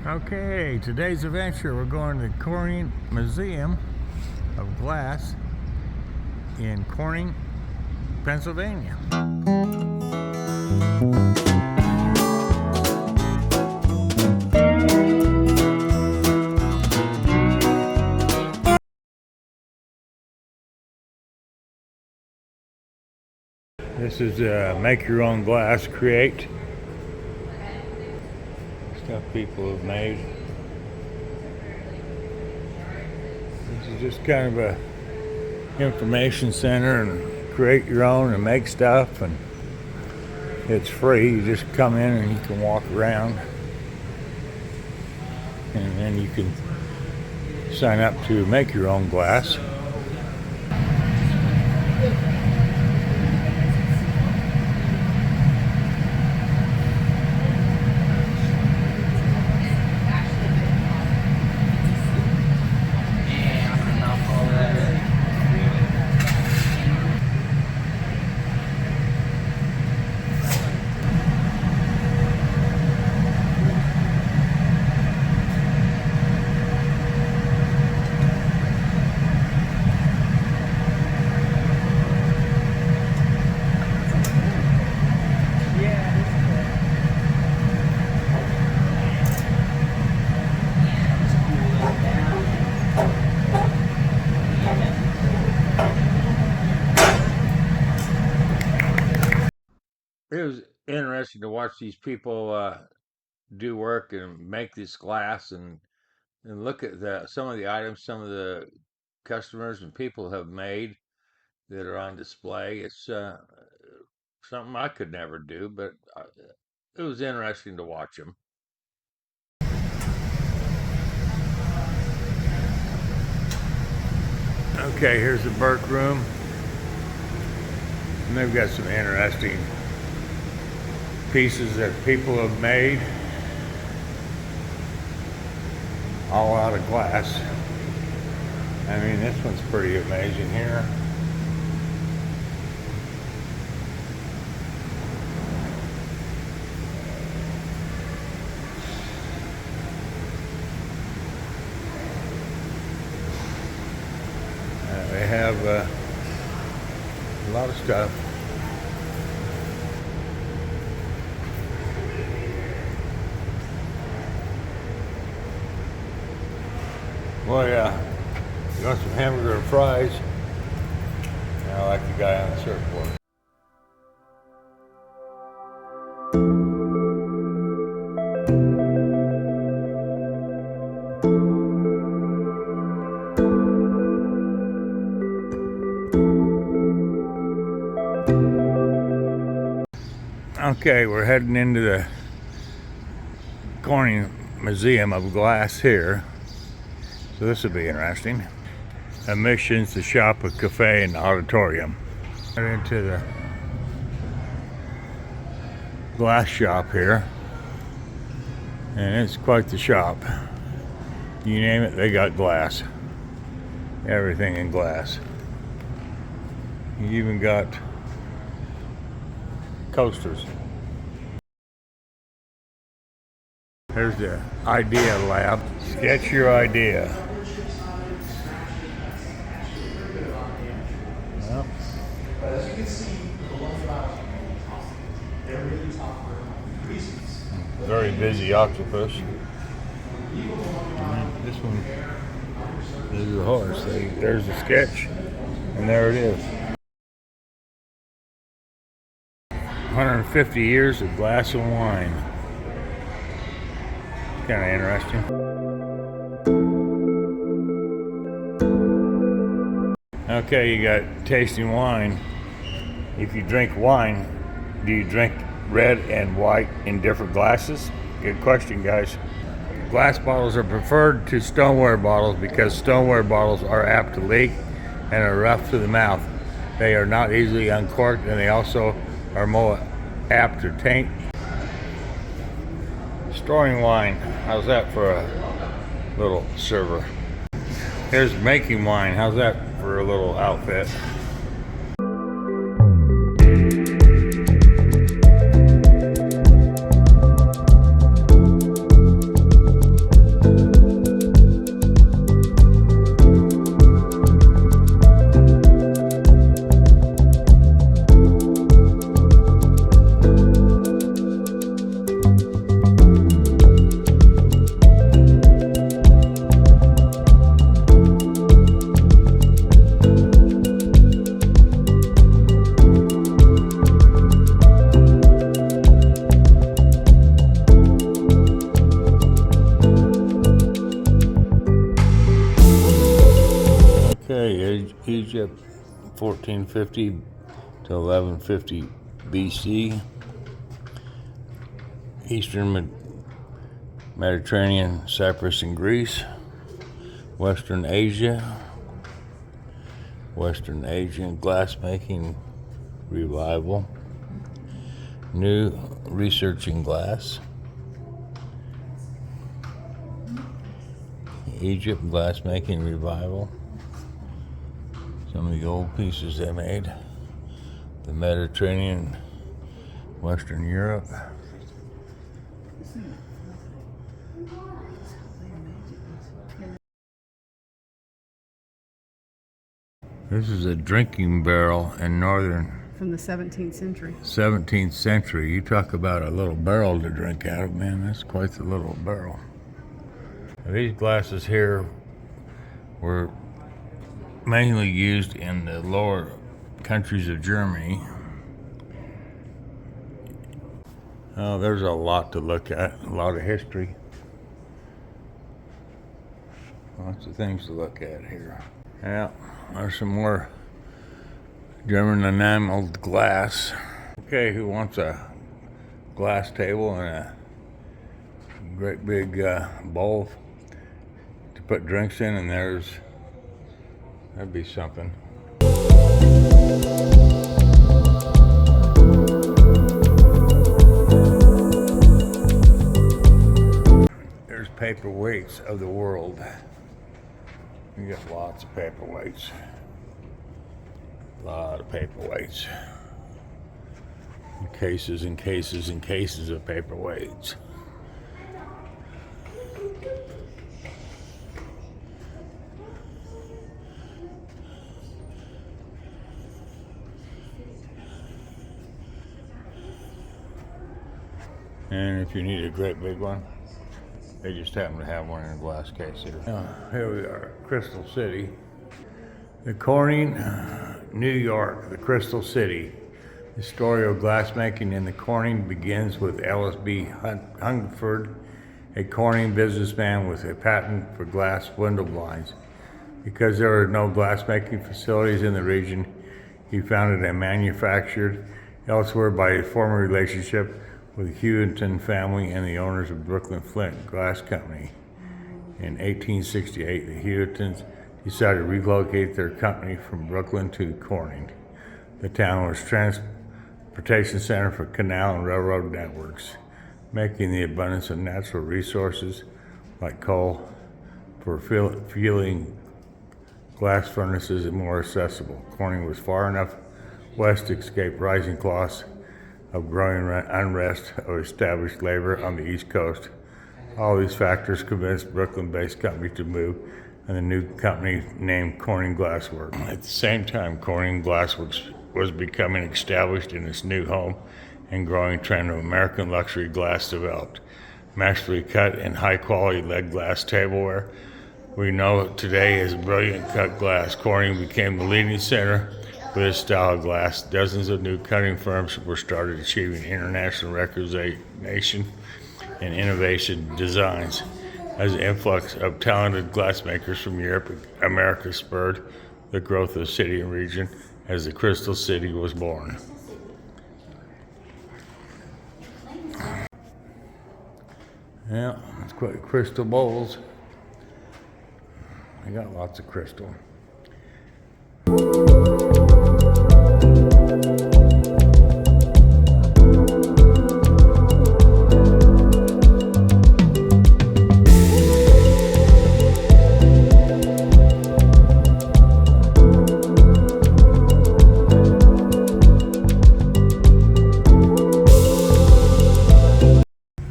Okay, today's adventure, we're going to the Corning Museum of Glass in Corning, Pennsylvania. This is make your own glass, create stuff people have made. This is just kind of a information center and create your own and make stuff, and it's free. You just come in and you can walk around, and then you can sign up to make your own glass. It was interesting to watch these people do work and make this glass, and look at some of the items some of the customers and people have made that are on display. It's something I could never do, but it was interesting to watch them. Okay, here's the Burke room, and they've got some interesting pieces that people have made, all out of glass. I mean, this one's pretty amazing here. They have a lot of stuff. Well, yeah, you want some hamburger and fries? I like the guy on the surfboard. Okay, we're heading into the Corning Museum of Glass here. So this will be interesting. Admissions to shop, a cafe, and auditorium. Right into the glass shop here, and it's quite the shop. You name it, they got glass. Everything in glass. You even got coasters. There's the idea lab. Sketch your idea. Well, as you can see, very busy octopus. This one is a horse. There's a sketch, and there it is. 150 years of glass and wine. Kind of interesting. Okay, you got tasting wine. If you drink wine, do you drink red and white in different glasses? Good question, guys. Glass bottles are preferred to stoneware bottles because stoneware bottles are apt to leak and are rough to the mouth. They are not easily uncorked, and they also are more apt to taint. Storing wine, how's that for a little server? Here's making wine, how's that for a little outfit? Egypt, 1450 to 1150 BC. Eastern Mediterranean, Cyprus and Greece. Western Asia, Western Asian glassmaking revival. New researching glass. Egypt glassmaking revival. Some of the old pieces they made. The Mediterranean, Western Europe. This is a drinking barrel in northern. From the 17th century. 17th century. You talk about a little barrel to drink out of, man. That's quite the little barrel. These glasses here were mainly used in the lower countries of Germany. Oh, there's a lot to look at, a lot of history. Lots of things to look at here. Yeah, there's some more German enameled glass. Okay, who wants a glass table and a great big bowl to put drinks in? And that'd be something. There's paperweights of the world. You get lots of paperweights. A lot of paperweights. Cases and cases and cases of paperweights. And if you need a great big one, they just happen to have one in a glass case here. Here we are, Crystal City. The Corning, New York, the Crystal City. The story of glassmaking in the Corning begins with Ellis B. Hungerford, a Corning businessman with a patent for glass window blinds. Because there were no glassmaking facilities in the region, he founded and manufactured elsewhere by a former relationship with the Hewington family and the owners of Brooklyn Flint Glass Company. In 1868, the Hewingtons decided to relocate their company from Brooklyn to Corning. The town was transportation center for canal and railroad networks, making the abundance of natural resources like coal for fueling glass furnaces more accessible. Corning was far enough west to escape rising costs of growing unrest of established labor on the East Coast. All these factors convinced Brooklyn-based company to move, and the new company named Corning Glassworks. At the same time, Corning Glassworks was becoming established in its new home, and growing trend of American luxury glass developed. Masterfully cut and high-quality lead glass tableware we know today as brilliant cut glass. Corning became the leading center for this style of glass. Dozens of new cutting firms were started achieving international recognition and innovation designs. As the influx of talented glassmakers from Europe and America spurred the growth of the city and region as the Crystal City was born. Yeah, it's quite crystal bowls. I got lots of crystal.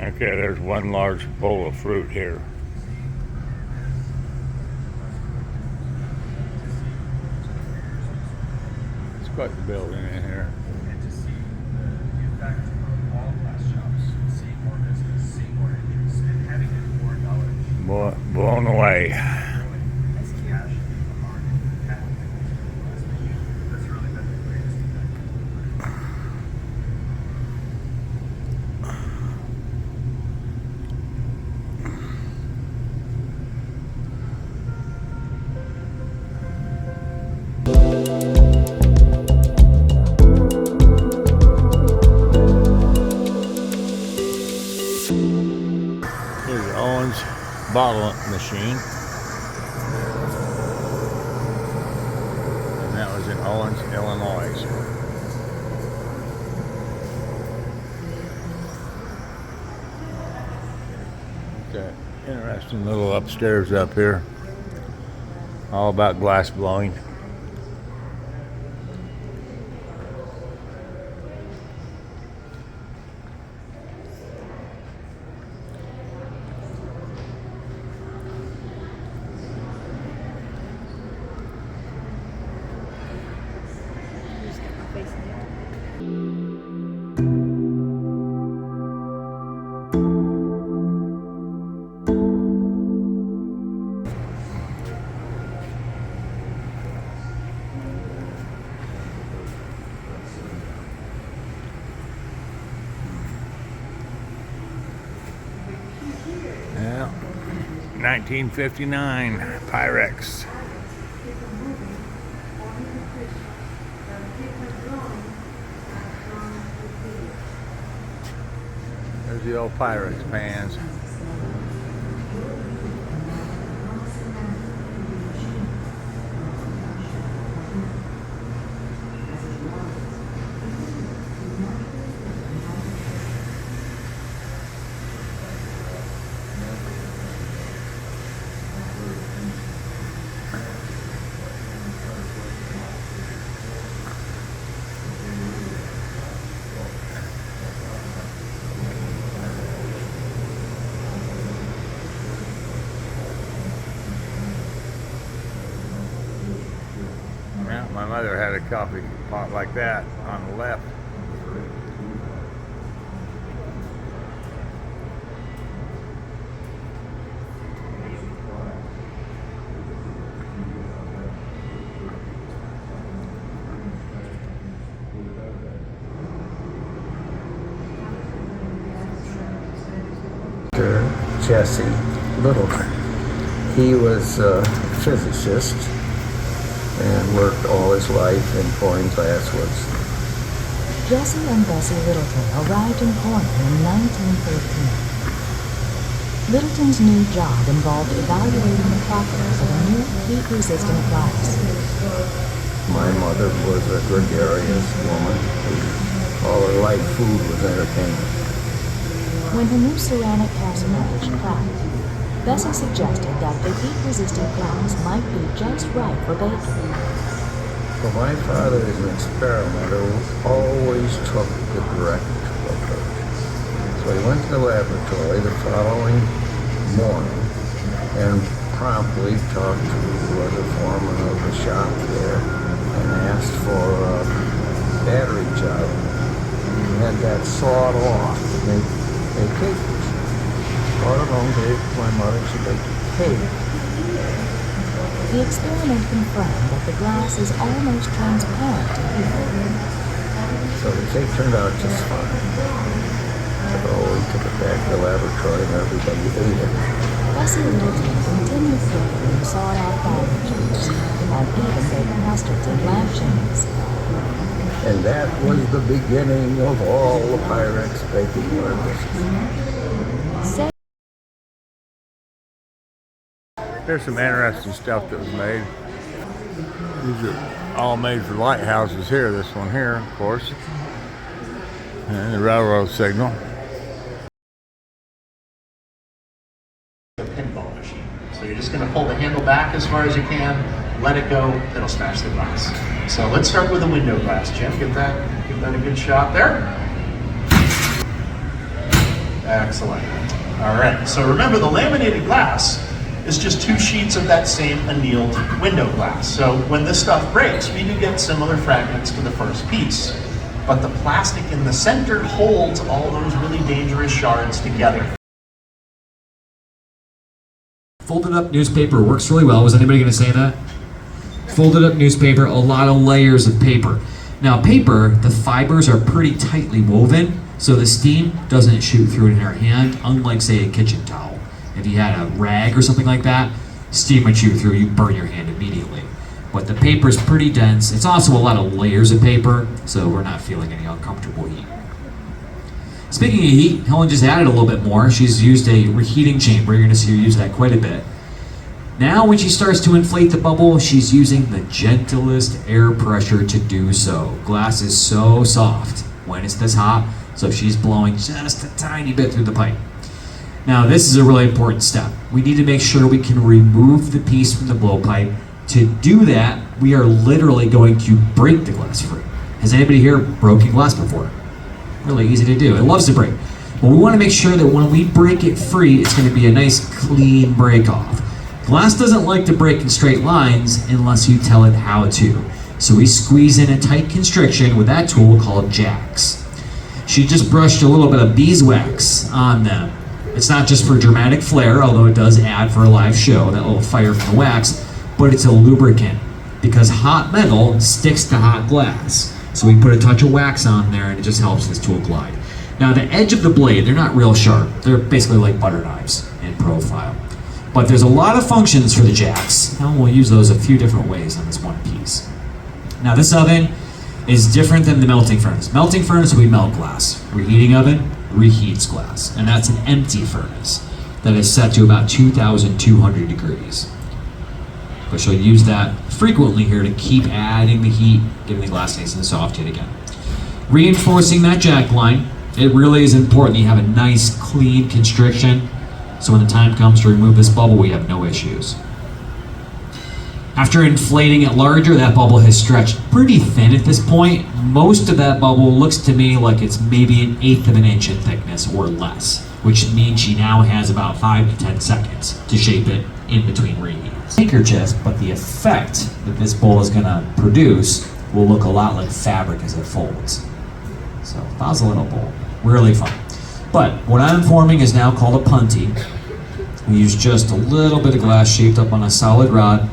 Okay, there's one large bowl of fruit here. It's quite the building in here. And to see the effect of all glass shops, seeing more business, seeing more interest, and having more knowledge. Blown away. That's cash in the market, that's really been the greatest effect. Owens bottle machine. And that was in Owens, Illinois. Okay, interesting little upstairs up here. All about glass blowing. Yeah, 1959 Pyrex. There's the old Pyrex pans. Yeah, my mother had a coffee pot like that on the left. Jesse Littleton. He was a physicist and worked all his life in pouring glasswoods. Jesse and Bessie Littleton arrived in Portland in 1913. Littleton's new job involved evaluating the properties of a new heat-resistant glass. My mother was a gregarious woman. All her life food was entertainment. When her new ceramic carcinage cracked, Bessie suggested that the heat-resistant glass might be just right for baking. But my father, as an experimenter, always took the direct approach. So he went to the laboratory the following morning and promptly talked to the foreman of the shop there and asked for a battery job. He had that sawed off to make cake. Brought it home to my mother, she baked cake. The experiment confirmed that the glass is almost transparent to heat. So the cake turned out just fine. So we took it back to the laboratory and everybody ate it. Bessie Littleton continued baking sawed-off battery cakes and even baked custards and lampshades. And that was the beginning of all the Pyrex baking dishes. There's some interesting stuff that was made. These are all made for lighthouses here. This one here, of course. And the railroad signal. A pinball machine. So you're just going to pull the handle back as far as you can, let it go, it'll smash the glass. So let's start with the window glass, Jim. Give that a good shot there. Excellent. All right, so remember the laminated glass is just two sheets of that same annealed window glass. So when this stuff breaks, we do get similar fragments to the first piece. But the plastic in the center holds all those really dangerous shards together. Folded up newspaper works really well. Was anybody going to say that? Folded up newspaper, a lot of layers of paper. Now paper, the fibers are pretty tightly woven, so the steam doesn't shoot through it in our hand, unlike say a kitchen towel. If you had a rag or something like that, steam would shoot through, you burn your hand immediately. But the paper is pretty dense. It's also a lot of layers of paper, so we're not feeling any uncomfortable heat. Speaking of heat, Helen just added a little bit more. She's used a reheating chamber. You're going to see her use that quite a bit. Now when she starts to inflate the bubble, she's using the gentlest air pressure to do so. Glass is so soft when it's this hot, so she's blowing just a tiny bit through the pipe. Now this is a really important step. We need to make sure we can remove the piece from the blowpipe. To do that, we are literally going to break the glass free. Has anybody here broken glass before? Really easy to do. It loves to break. But we want to make sure that when we break it free, it's going to be a nice clean break off. Glass doesn't like to break in straight lines unless you tell it how to. So we squeeze in a tight constriction with that tool called jacks. She just brushed a little bit of beeswax on them. It's not just for dramatic flair, although it does add for a live show, that little fire from the wax, but it's a lubricant because hot metal sticks to hot glass. So we put a touch of wax on there and it just helps this tool glide. Now the edge of the blade, they're not real sharp. They're basically like butter knives in profile. But there's a lot of functions for the jacks, and we'll use those a few different ways on this one piece. Now this oven is different than the melting furnace. Melting furnace, we melt glass. Reheating oven reheats glass, and that's an empty furnace that is set to about 2,200 degrees. But she'll use that frequently here to keep adding the heat, getting the glass nice and soft yet again. Reinforcing that jack line, it really is important that you have a nice clean constriction, so when the time comes to remove this bubble, we have no issues. After inflating it larger, that bubble has stretched pretty thin at this point. Most of that bubble looks to me like it's maybe 1/8 of an inch in thickness or less, which means she now has about 5 to 10 seconds to shape it in between reheats. Handkerchief, but the effect that this bowl is gonna produce will look a lot like fabric as it folds. So that was a little bowl, really fun. But what I'm forming is now called a punty. We use just a little bit of glass shaped up on a solid rod.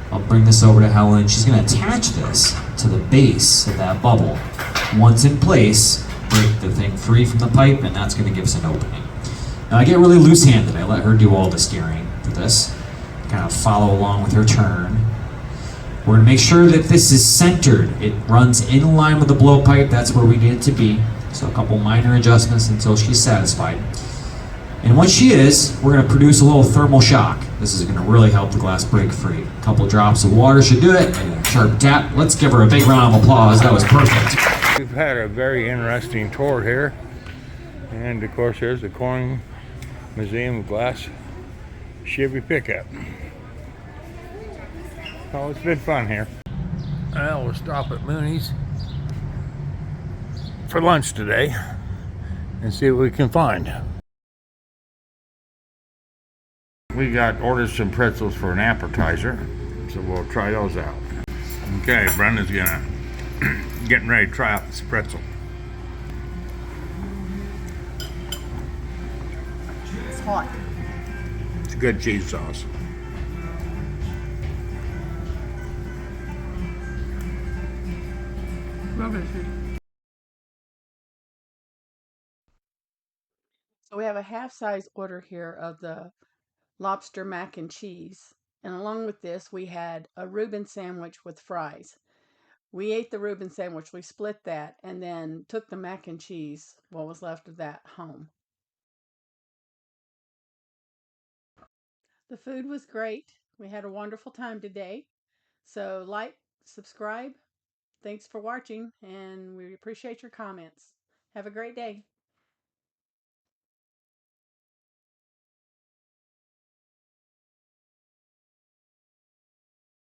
I'll bring this over to Helen. She's going to attach this to the base of that bubble. Once in place, break the thing free from the pipe, and that's going to give us an opening. Now I get really loose-handed. I let her do all the steering for this. Kind of follow along with her turn. We're going to make sure that this is centered. It runs in line with the blowpipe. That's where we need it to be. So a couple minor adjustments until she's satisfied. And once she is, we're going to produce a little thermal shock. This is going to really help the glass break free. A couple drops of water should do it, and a sharp tap. Let's give her a big round of applause. That was perfect. We've had a very interesting tour here. And of course there's the Corning Museum of Glass Chevy pickup. Oh, it's been fun here. Well, we'll stop at Mooney's for lunch today and see what we can find. We got ordered some pretzels for an appetizer, so we'll try those out. Okay, Brenda's getting ready to try out this pretzel. It's hot. It's a good cheese sauce. So we have a half-size order here of the lobster mac and cheese. And along with this, we had a Reuben sandwich with fries. We ate the Reuben sandwich, we split that, and then took the mac and cheese, what was left of that, home. The food was great. We had a wonderful time today. So like, subscribe. Thanks for watching, and we appreciate your comments. Have a great day.